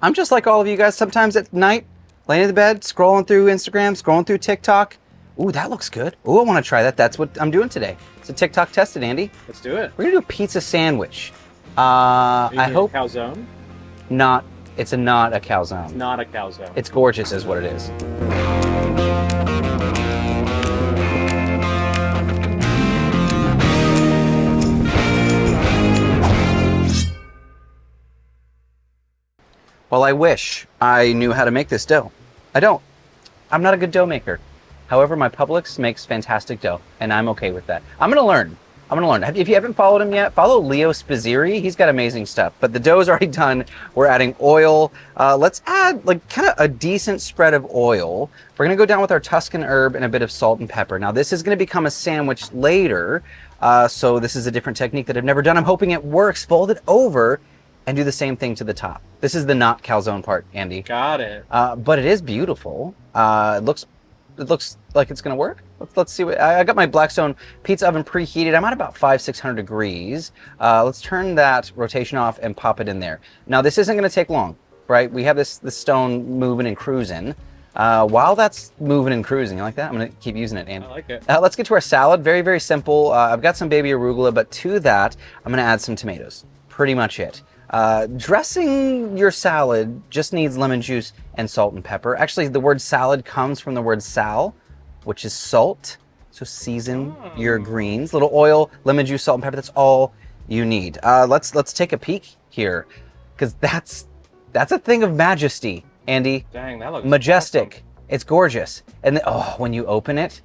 I'm just like all of you guys sometimes at night, laying in the bed, scrolling through Instagram, scrolling through TikTok. Ooh, that looks good. Ooh, I want to try that. That's what I'm doing today. It's a TikTok tested, Andy. Let's do it. We're gonna do a pizza sandwich. I hope calzone. not. It's not a calzone. It's not a calzone. It's gorgeous, is what it is. Well, I wish I knew how to make this dough. I don't. I'm not a good dough maker. However, my Publix makes fantastic dough, and I'm okay with that. I'm gonna learn. If you haven't followed him yet, follow Leo Spizzeri. He's got amazing stuff. But the dough is already done. We're adding oil. Let's add like kind of a decent spread of oil. We're gonna go down with our Tuscan herb and a bit of salt and pepper. Now this is gonna become a sandwich later. So this is a different technique that I've never done. I'm hoping it works. Fold it over and do the same thing to the top. This is the not calzone part, Andy. Got it. But it is beautiful. It looks like it's gonna work. Let's see what I got. My Blackstone Pizza Oven preheated. I'm at about 500-600 degrees. Let's turn that rotation off and pop it in there. Now this isn't gonna take long, right? We have this stone moving and cruising. While that's moving and cruising, you like that? I'm gonna keep using it, Andy. I like it. Let's get to our salad. Very, very simple. I've got some baby arugula, but to that, I'm gonna add some tomatoes. Pretty much it. Dressing your salad just needs lemon juice and salt and pepper. Actually, the word salad comes from the word sal, which is salt. So season your greens. Little oil, lemon juice, salt and pepper. That's all you need. Let's take a peek here, because that's a thing of majesty, Andy. Dang, that looks majestic. awesome. It's gorgeous. And when you open it,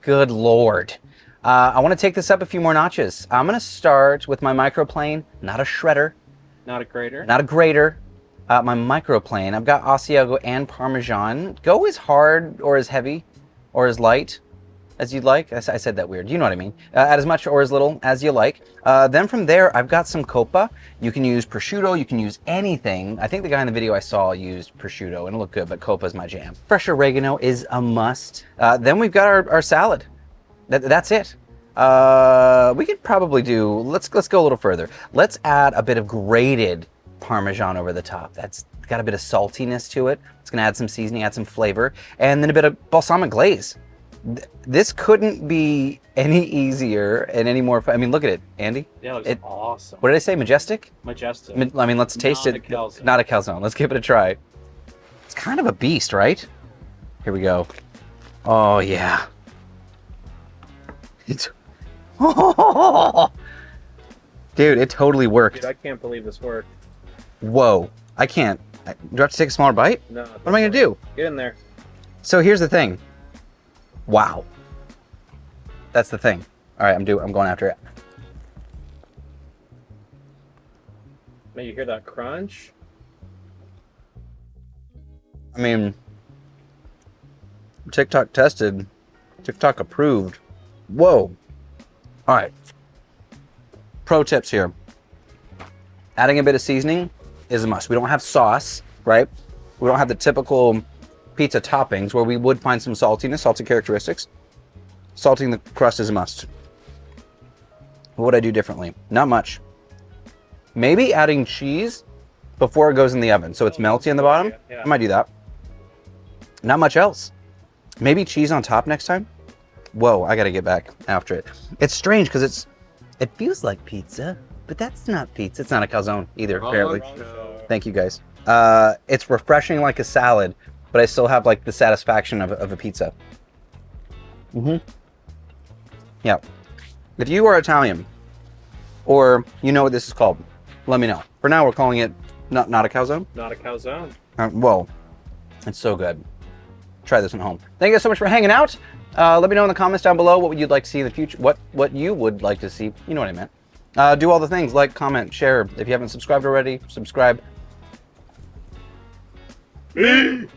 good Lord. I want to take this up a few more notches. I'm going to start with my microplane, not a shredder. Not a grater. Not a grater. My microplane. I've got Asiago and Parmesan. Go as hard or as heavy or as light as you'd like. I said that weird. You know what I mean. Add as much or as little as you like. Then from there, I've got some Coppa. You can use prosciutto. You can use anything. I think the guy in the video I saw used prosciutto and it looked good, but Coppa's my jam. Fresh oregano is a must. Then we've got our salad. That's it. We could probably do, let's go a little further. Let's add a bit of grated Parmesan over the top. That's got a bit of saltiness to it. It's gonna add some seasoning, add some flavor, and then a bit of balsamic glaze. This couldn't be any easier and any more fun. I mean, look at it, Andy. Yeah, it looks awesome. What did I say, majestic? Majestic. I mean, let's taste it. Not a calzone. Let's give it a try. It's kind of a beast, right? Here we go. Oh, yeah. It's... Dude, it totally worked. Dude, I can't believe this worked. Whoa, I can't. Do I have to take a smaller bite? No. What am I gonna do? Get in there. So here's the thing. Wow. That's the thing. All right, I'm going after it. Man, you hear that crunch? I mean, TikTok tested, TikTok approved. Whoa. All right. Pro tips here. Adding a bit of seasoning is a must. We don't have sauce, right? We don't have the typical pizza toppings where we would find some saltiness, salty characteristics. Salting the crust is a must. What would I do differently? Not much. Maybe adding cheese before it goes in the oven so it's melty on the bottom. Yeah. I might do that. Not much else. Maybe cheese on top next time. Whoa, I gotta get back after it. It's strange because it feels like pizza, but that's not pizza. It's not a calzone either, apparently. Thank you guys. It's refreshing like a salad, but I still have like the satisfaction of a pizza. Yeah. If you are Italian or you know what this is called, let me know. For now, we're calling it not a calzone. Not a calzone. Whoa, it's so good. Try this one at home. Thank you guys so much for hanging out. Let me know in the comments down below what you'd like to see in the future. What you would like to see. You know what I meant. Do all the things, like, comment, share. If you haven't subscribed already, subscribe. This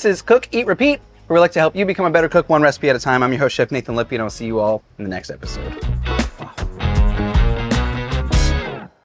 is Cook, Eat, Repeat, where we like to help you become a better cook one recipe at a time. I'm your host, Chef Nathan Lippy, and I'll see you all in the next episode.